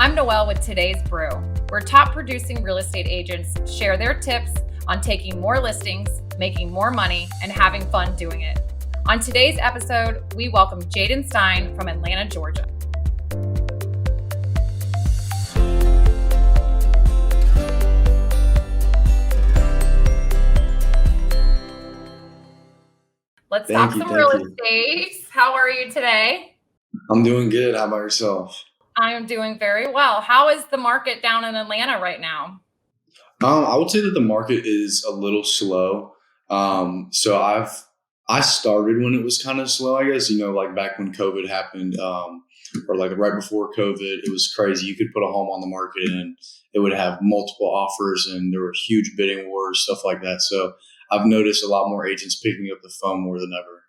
I'm Noelle with today's Brew, where top producing real estate agents share their tips on taking more listings, making more money, and having fun doing it. On today's episode, we welcome Jaden Stein from Atlanta, Georgia. Let's talk some real estate. How are you today? I'm doing good. How about yourself? I am doing very well. How is the market down in Atlanta right now? I would say that the market is a little slow. I started when it was kind of slow, I guess, like back when COVID happened, or like right before COVID, it was crazy. You could put a home on the market and it would have multiple offers and there were huge bidding wars, stuff like that. So I've noticed a lot more agents picking up the phone more than ever.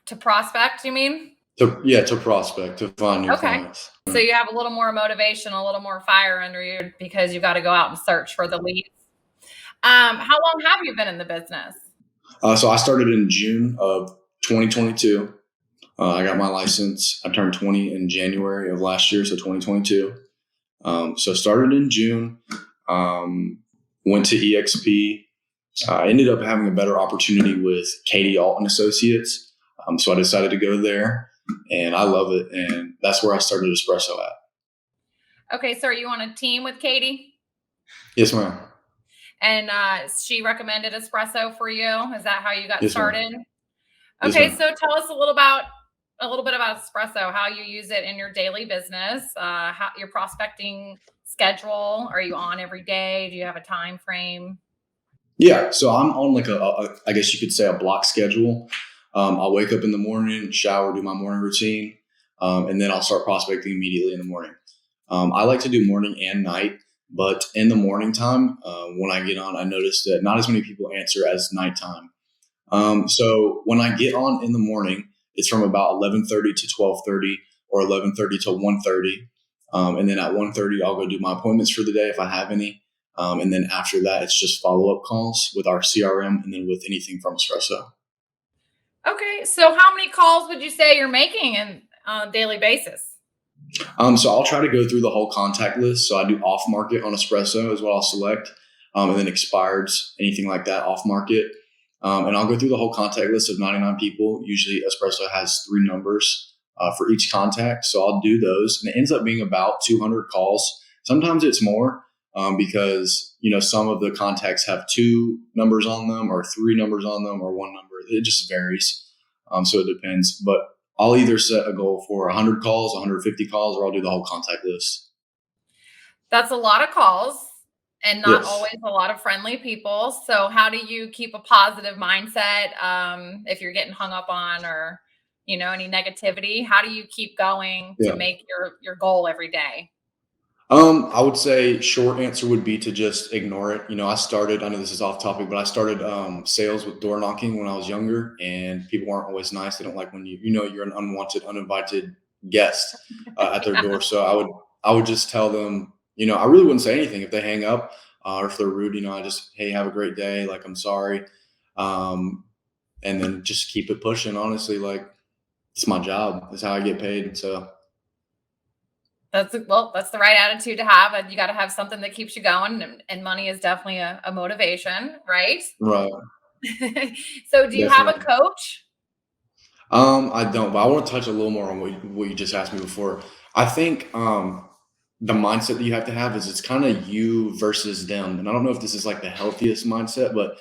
To prospect, you mean? To prospect, to find new clients. So you have a little more motivation, a little more fire under you because you got to go out and search for the leads. How long have you been in the business? So I started in June of 2022. I got my license. I turned 20 in January of last year, so 2022. So started in June, went to EXP. I ended up having a better opportunity with Katie Alton Associates. So I decided to go there, and I love it. And that's where I started Espresso at. Okay, so are you on a team with Katie? Yes, ma'am. And she recommended Espresso for you. Is that how you got started? Ma'am. Okay, so tell us a little bit about Espresso, how you use it in your daily business, how your prospecting schedule. Are you on every day? Do you have a time frame? Yeah, so I'm on like I guess you could say a block schedule. I'll wake up in the morning, shower, do my morning routine, and then I'll start prospecting immediately in the morning. I like to do morning and night. But in the morning time, when I get on, I notice that not as many people answer as nighttime. So when I get on in the morning, it's from about 11:30 to 12:30 or 11:30 to 1:30. And then at 1:30, I'll go do my appointments for the day if I have any. And then after that, it's just follow-up calls with our CRM and then with anything from Espresso. Okay. So how many calls would you say you're making on a daily basis? So I'll try to go through the whole contact list. So I do off market on Espresso is what I'll select. And then expireds, anything like that off market. And I'll go through the whole contact list of 99 people. Usually Espresso has 3 numbers for each contact. So I'll do those. And it ends up being about 200 calls. Sometimes it's more because, some of the contacts have 2 numbers on them or 3 numbers on them or 1 number. It just varies. So it depends. But I'll either set a goal for 100 calls, 150 calls, or I'll do the whole contact list. That's a lot of calls and not always a lot of friendly people. So how do you keep a positive mindset if you're getting hung up on or, any negativity? How do you keep going to make your goal every day? I would say short answer would be to just ignore it. I know this is off topic, but I started sales with door knocking when I was younger, and people aren't always nice. They don't like when you're an unwanted, uninvited guest at their door. So I would just tell them, I really wouldn't say anything if they hang up or if they're rude. I just, hey, have a great day. Like, I'm sorry. And then just keep it pushing. Honestly, like it's my job. It's how I get paid. So. That's the right attitude to have. And you got to have something that keeps you going. And money is definitely a motivation, right? Right. So do you have a coach? I don't, but I want to touch a little more on what you just asked me before. I think the mindset that you have to have is it's kind of you versus them. And I don't know if this is like the healthiest mindset, but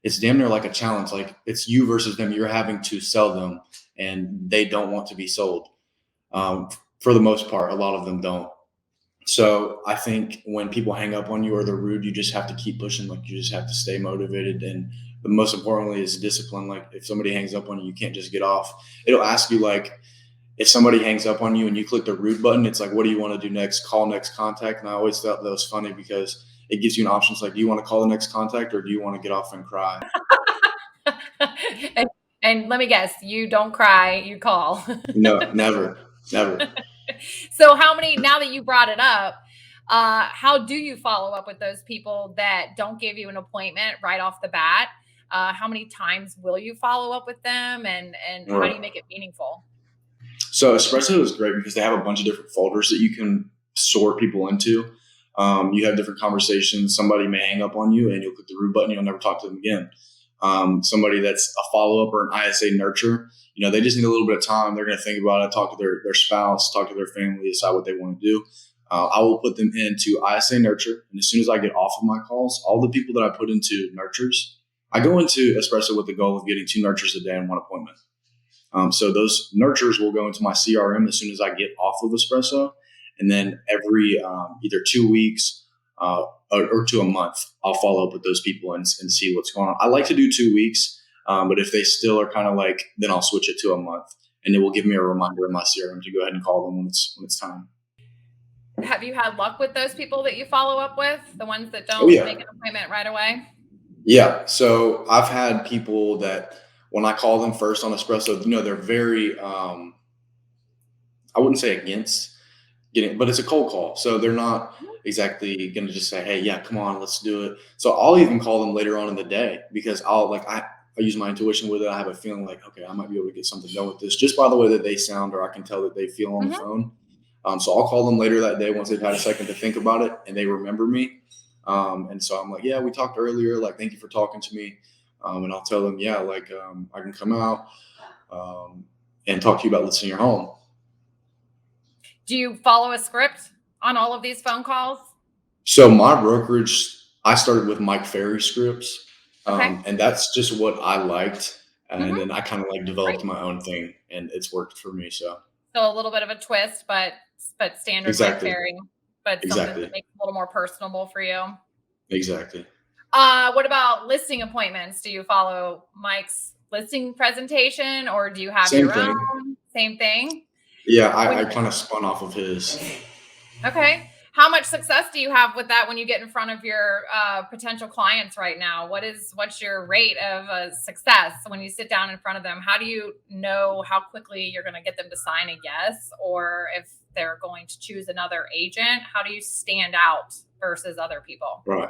it's damn near like a challenge. Like it's you versus them. You're having to sell them and they don't want to be sold. For the most part, a lot of them don't. So I think when people hang up on you or they're rude, you just have to keep pushing. Like you just have to stay motivated. And the most importantly is discipline. Like if somebody hangs up on you, you can't just get off. It'll ask you like, if somebody hangs up on you and you click the rude button, it's like, what do you want to do next? Call next contact. And I always thought that was funny because it gives you an option. It's like, do you want to call the next contact or do you want to get off and cry? And let me guess, you don't cry, you call. No, never. So now that you brought it up, how do you follow up with those people that don't give you an appointment right off the bat? How many times will you follow up with them and how do you make it meaningful? So Espresso is great because they have a bunch of different folders that you can sort people into. You have different conversations. Somebody may hang up on you and you'll click the root button. You'll never talk to them again. Somebody that's a follow up or an ISA nurture, they just need a little bit of time. They're going to think about it, talk to their spouse, talk to their family, decide what they want to do. I will put them into ISA nurture. And as soon as I get off of my calls, all the people that I put into nurtures, I go into Espresso with the goal of getting 2 nurtures a day in one appointment. So those nurtures will go into my CRM as soon as I get off of Espresso. And then every either 2 weeks or to a month, I'll follow up with those people and see what's going on. I like to do 2 weeks, but if they still are kind of like, then I'll switch it to a month. And it will give me a reminder in my CRM to go ahead and call them when it's time. Have you had luck with those people that you follow up with, the ones that don't make an appointment right away? Yeah. So I've had people that when I call them first on Espresso, they're very, I wouldn't say against getting, but it's a cold call. So they're not exactly going to just say, hey, yeah, come on, let's do it. So I'll even call them later on in the day because I use my intuition with it. I have a feeling like, okay, I might be able to get something done with this just by the way that they sound, or I can tell that they feel on the phone. So I'll call them later that day once they've had a second to think about it and they remember me. And so I'm like, yeah, we talked earlier. Like, thank you for talking to me. And I'll tell them, yeah, like I can come out and talk to you about listing your home. Do you follow a script on all of these phone calls? So my brokerage, I started with Mike Ferry scripts, and that's just what I liked. And then I kind of like developed my own thing, and it's worked for me. So a little bit of a twist, but standard Mike Ferry, but something that makes it a little more personable for you. Exactly. What about listing appointments? Do you follow Mike's listing presentation, or do you have your own? Same thing. Yeah, I kind of spun off of his. Okay. How much success do you have with that when you get in front of your potential clients right now? What's your rate of success when you sit down in front of them? How do you know how quickly you're going to get them to sign a yes, or if they're going to choose another agent? How do you stand out versus other people? Right.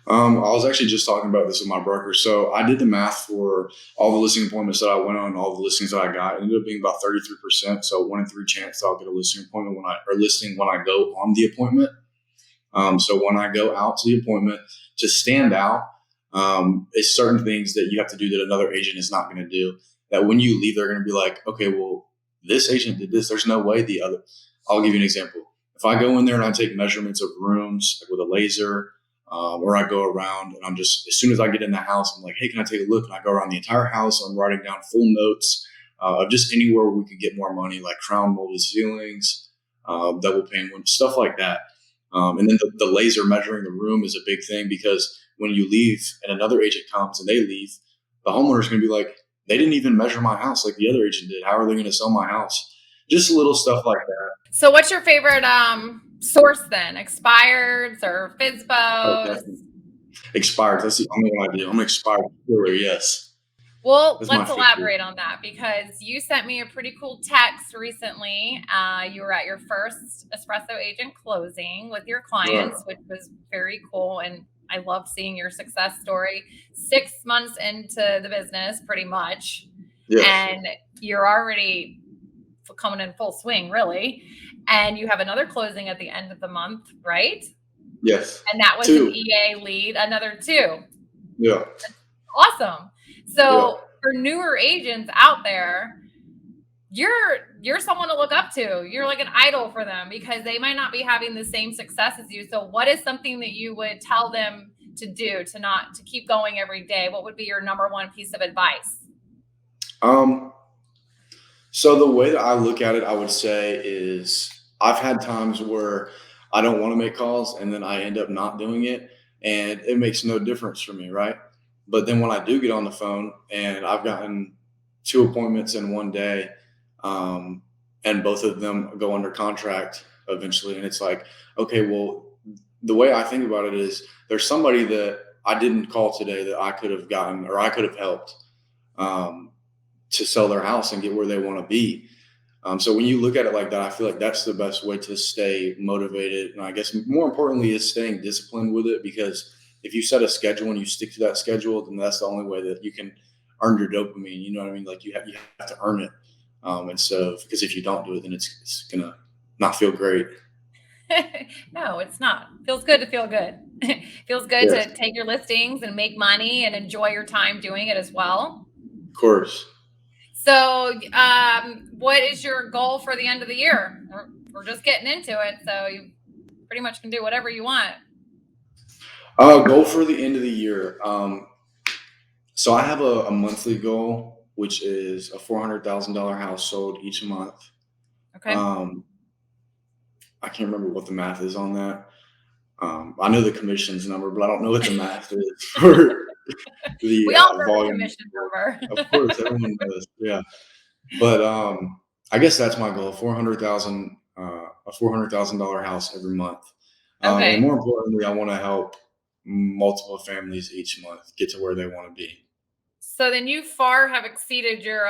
I was actually just talking about this with my broker. So I did the math for all the listing appointments that I went on, all the listings that I got. It ended up being about 33%. So 1 in 3 chance I'll get a listing appointment when I go on the appointment. So when I go out to the appointment, to stand out, it's certain things that you have to do that another agent is not going to do. That when you leave, they're going to be like, okay, well, this agent did this. There's no way the other. I'll give you an example. If I go in there and I take measurements of rooms like with a laser, or I go around and as soon as I get in the house, I'm like, hey, can I take a look? And I go around the entire house. I'm writing down full notes of just anywhere we could get more money, like crown molded ceilings, double pane windows, stuff like that. And then the laser measuring the room is a big thing because when you leave and another agent comes and they leave, the homeowner's going to be like, they didn't even measure my house like the other agent did. How are they going to sell my house? Just little stuff like that. So what's your favorite source then? Expireds or FSBOs? Oh, expired. That's the only one I do. I'm an expired dealer, yes. Well, let's elaborate on that because you sent me a pretty cool text recently. You were at your first Espresso Agent closing with your clients, which was very cool. And I love seeing your success story. 6 months into the business, pretty much. Yes. And you're already coming in full swing, really. And you have another closing at the end of the month, right? Yes. And that was 2. An EA lead, another 2. Yeah. That's awesome. So for newer agents out there, you're someone to look up to. You're like an idol for them because they might not be having the same success as you. So what is something that you would tell them to do to keep going every day? What would be your number one piece of advice? So the way that I look at it, I would say is I've had times where I don't want to make calls and then I end up not doing it and it makes no difference for me, right? But then when I do get on the phone and I've gotten 2 appointments in one day, and both of them go under contract eventually, and it's like, okay, well, the way I think about it is there's somebody that I didn't call today that I could have gotten or I could have helped to sell their house and get where they want to be. So when you look at it like that, I feel like that's the best way to stay motivated. And I guess more importantly is staying disciplined with it, because if you set a schedule and you stick to that schedule, then that's the only way that you can earn your dopamine. You know what I mean? Like you have to earn it. And so, because if you don't do it, then it's going to not feel great. No, it's not. Feels good to feel good. Feels good Yes, to take your listings and make money and enjoy your time doing it as well. of course. So, what is your goal for the end of the year? We're just getting into it, so you pretty much can do whatever you want. Goal for the end of the year. So I have a monthly goal, which is a $400,000 house sold each month. Okay. Um, I can't remember what the math is on that. I know the commissions number, but I don't know what the math is for the We all know the volume. commission number. Of course, everyone knows. Yeah, but I guess that's my goal: 400,000, a $400,000 house every month. And Okay. more importantly, I want to help multiple families each month get to where they want to be. So then you far have exceeded your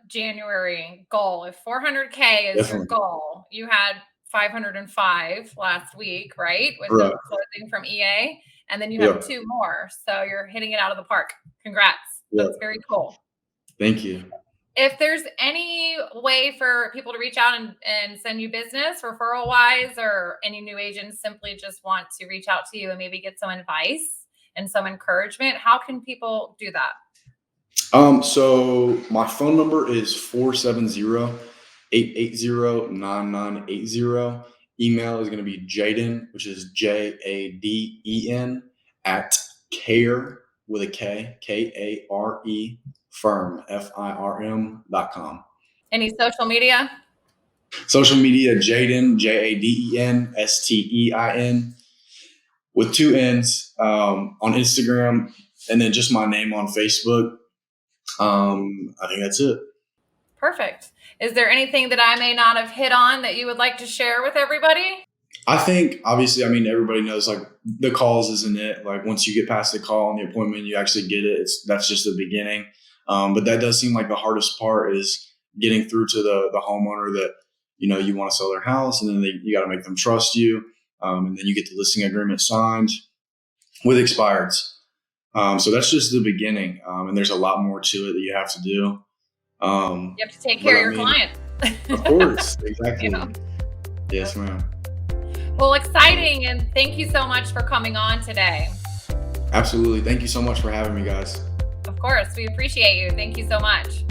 January goal. If 400K is your Definitely. goal, you had 505 last week, right? With Right. the closing from EA, and then you have Yeah. two more. So you're hitting it out of the park. Congrats. Yeah. That's very cool. Thank you. If there's any way for people to reach out and send you business referral wise, or any new agents simply just want to reach out to you and maybe get some advice and some encouragement, how can people do that? So my phone number is 470-880-9980. Email is going to be Jaden, which is Jaden at care with a Kare firm, firm.com. Any social media? Social media, Jaden, JadenStein with two N's, on Instagram, and then just my name on Facebook. I think that's it. Perfect. Is there anything that I may not have hit on that you would like to share with everybody? I think obviously, I mean, everybody knows like the calls isn't it. Like once you get past the call and the appointment, you actually get it. That's just the beginning. But that does seem like the hardest part is getting through to the homeowner that you want to sell their house, and then you got to make them trust you, and then you get the listing agreement signed with expireds. So that's just the beginning, and there's a lot more to it that you have to do. You have to take But care of I your mean, client. of course, You exactly. know. Yes, ma'am. Well, exciting, and thank you so much for coming on today. Absolutely. Thank you so much for having me, guys. Of course, we appreciate you. Thank you so much.